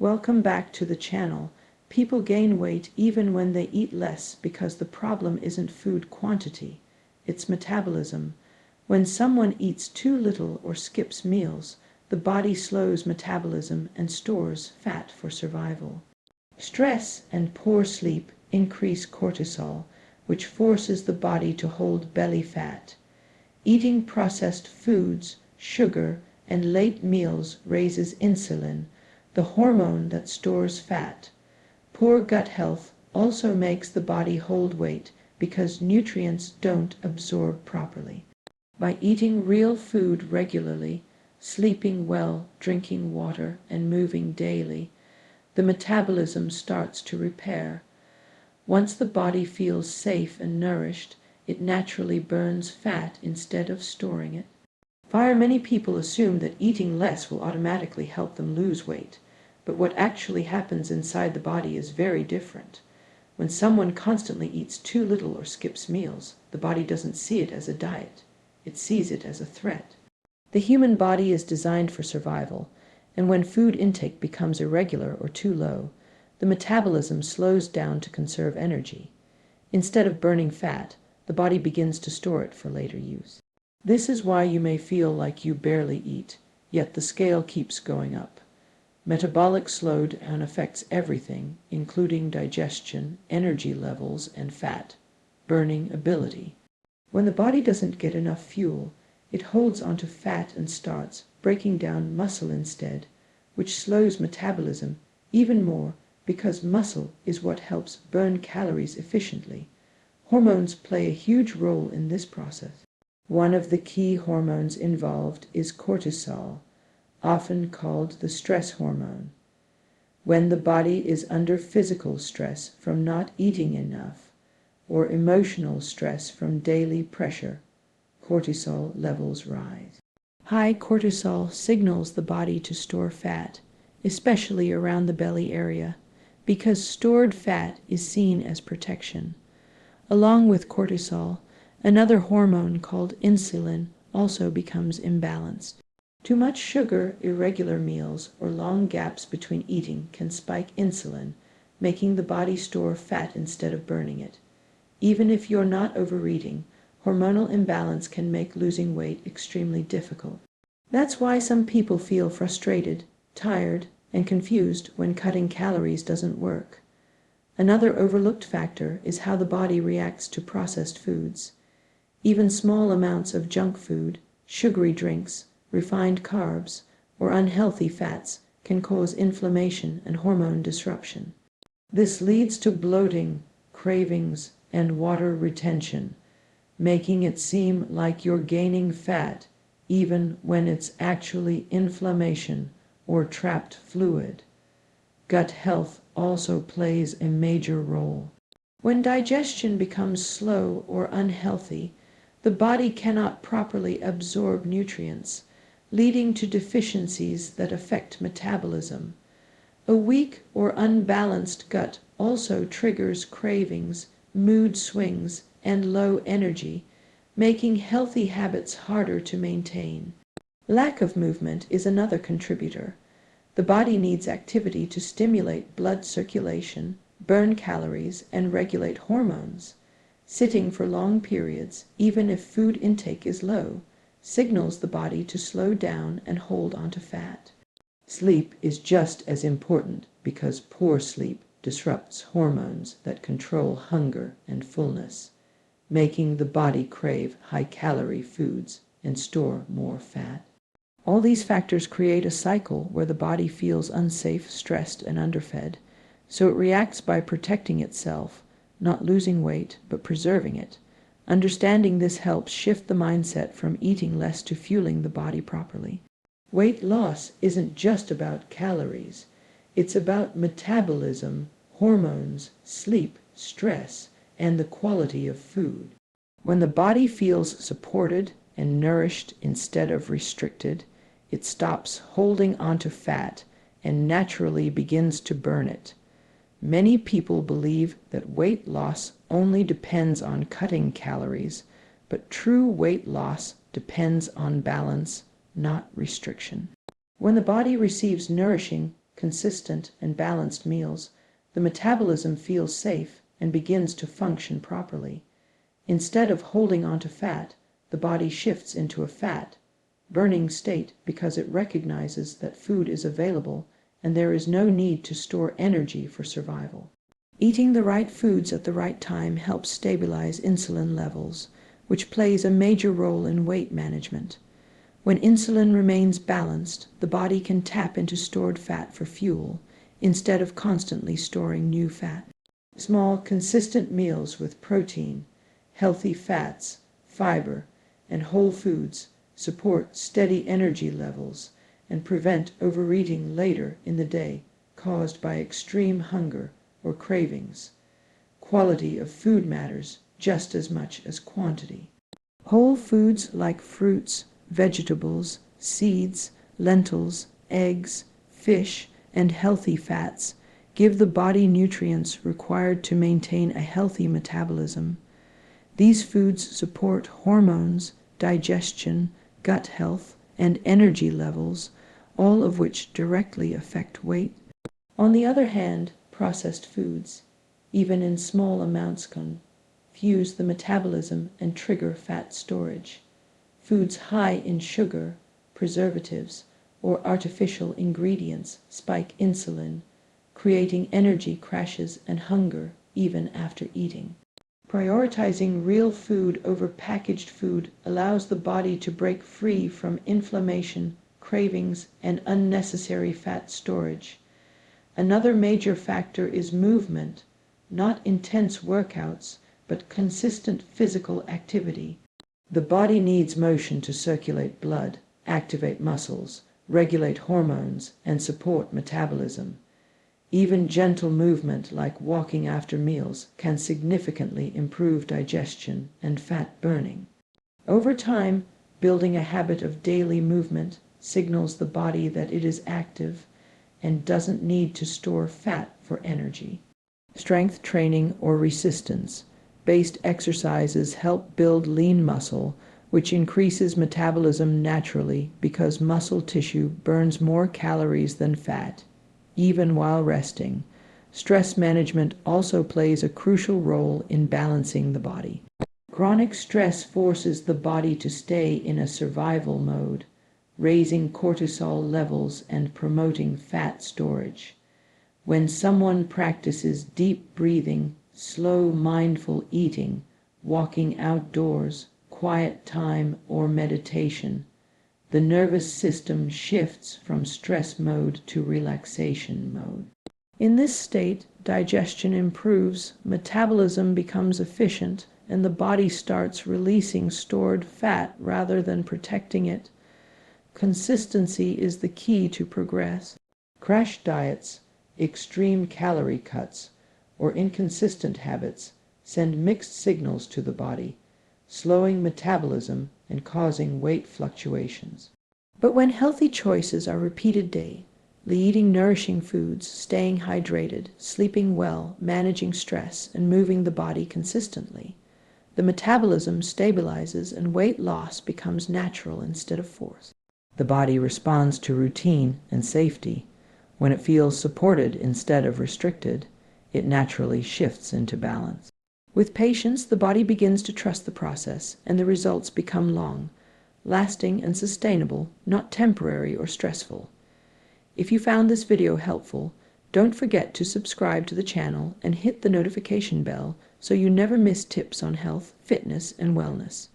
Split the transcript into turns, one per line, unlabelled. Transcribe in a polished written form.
Welcome back to the channel. People gain weight even when they eat less because the problem isn't food quantity, it's metabolism. When someone eats too little or skips meals, the body slows metabolism and stores fat for survival. Stress and poor sleep increase cortisol, which forces the body to hold belly fat. Eating processed foods, sugar, and late meals raises insulin, the hormone that stores fat. Poor gut health also makes the body hold weight because nutrients don't absorb properly. By eating real food regularly, sleeping well, drinking water, and moving daily, the metabolism starts to repair. Once the body feels safe and nourished, it naturally burns fat instead of storing it. Many people assume that eating less will automatically help them lose weight, but what actually happens inside the body is very different. When someone constantly eats too little or skips meals, the body doesn't see it as a diet. It sees it as a threat. The human body is designed for survival, and when food intake becomes irregular or too low, the metabolism slows down to conserve energy. Instead of burning fat, the body begins to store it for later use. This is why you may feel like you barely eat, yet the scale keeps going up. Metabolic slowdown affects everything, including digestion, energy levels, and fat burning ability. When the body doesn't get enough fuel, it holds onto fat and starts breaking down muscle instead, which slows metabolism even more because muscle is what helps burn calories efficiently. Hormones play a huge role in this process. One of the key hormones involved is cortisol, often called the stress hormone. When the body is under physical stress from not eating enough, or emotional stress from daily pressure, cortisol levels rise. High cortisol signals the body to store fat, especially around the belly area, because stored fat is seen as protection. Along with cortisol, another hormone called insulin also becomes imbalanced. Too much sugar, irregular meals, or long gaps between eating can spike insulin, making the body store fat instead of burning it. Even if you're not overeating, hormonal imbalance can make losing weight extremely difficult. That's why some people feel frustrated, tired, and confused when cutting calories doesn't work. Another overlooked factor is how the body reacts to processed foods. Even small amounts of junk food, sugary drinks, refined carbs, or unhealthy fats can cause inflammation and hormone disruption. This leads to bloating, cravings, and water retention, making it seem like you're gaining fat even when it's actually inflammation or trapped fluid. Gut health also plays a major role. When digestion becomes slow or unhealthy, the body cannot properly absorb nutrients, leading to deficiencies that affect metabolism. A weak or unbalanced gut also triggers cravings, mood swings, and low energy, making healthy habits harder to maintain. Lack of movement is another contributor. The body needs activity to stimulate blood circulation, burn calories, and regulate hormones. Sitting for long periods, even if food intake is low, signals the body to slow down and hold onto fat. Sleep is just as important because poor sleep disrupts hormones that control hunger and fullness, making the body crave high-calorie foods and store more fat. All these factors create a cycle where the body feels unsafe, stressed, and underfed, so it reacts by protecting itself, not losing weight, but preserving it. Understanding this helps shift the mindset from eating less to fueling the body properly. Weight loss isn't just about calories. It's about metabolism, hormones, sleep, stress, and the quality of food. When the body feels supported and nourished instead of restricted, it stops holding onto fat and naturally begins to burn it. Many people believe that weight loss only depends on cutting calories, but true weight loss depends on balance, not restriction. When the body receives nourishing, consistent, and balanced meals, the metabolism feels safe and begins to function properly. Instead of holding onto fat, the body shifts into a fat-burning state because it recognizes that food is available and there is no need to store energy for survival. Eating the right foods at the right time helps stabilize insulin levels, which plays a major role in weight management. When insulin remains balanced, the body can tap into stored fat for fuel instead of constantly storing new fat. Small, consistent meals with protein, healthy fats, fiber, and whole foods support steady energy levels and prevent overeating later in the day caused by extreme hunger or cravings. Quality of food matters just as much as quantity. Whole foods like fruits, vegetables, seeds, lentils, eggs, fish, and healthy fats give the body nutrients required to maintain a healthy metabolism. These foods support hormones, digestion, gut health, and energy levels, all of which directly affect weight. On the other hand, processed foods, even in small amounts, confuse the metabolism and trigger fat storage. Foods high in sugar, preservatives, or artificial ingredients spike insulin, creating energy crashes and hunger even after eating. Prioritizing real food over packaged food allows the body to break free from inflammation, cravings, and unnecessary fat storage. Another major factor is movement, not intense workouts, but consistent physical activity. The body needs motion to circulate blood, activate muscles, regulate hormones, and support metabolism. Even gentle movement like walking after meals can significantly improve digestion and fat burning. Over time, building a habit of daily movement signals the body that it is active and doesn't need to store fat for energy. Strength training or resistance-based exercises help build lean muscle, which increases metabolism naturally because muscle tissue burns more calories than fat, even while resting. Stress management also plays a crucial role in balancing the body. Chronic stress forces the body to stay in a survival mode, raising cortisol levels and promoting fat storage. When someone practices deep breathing, slow mindful eating, walking outdoors, quiet time, or meditation, the nervous system shifts from stress mode to relaxation mode. In this state, digestion improves, metabolism becomes efficient, and the body starts releasing stored fat rather than protecting it. Consistency is the key to progress. Crash diets, extreme calorie cuts, or inconsistent habits send mixed signals to the body, slowing metabolism and causing weight fluctuations. But when healthy choices are repeated daily, eating nourishing foods, staying hydrated, sleeping well, managing stress, and moving the body consistently, the metabolism stabilizes and weight loss becomes natural instead of forced. The body responds to routine and safety. When it feels supported instead of restricted, it naturally shifts into balance. With patience, the body begins to trust the process, and the results become long-lasting and sustainable, not temporary or stressful. If you found this video helpful, don't forget to subscribe to the channel and hit the notification bell so you never miss tips on health, fitness, and wellness.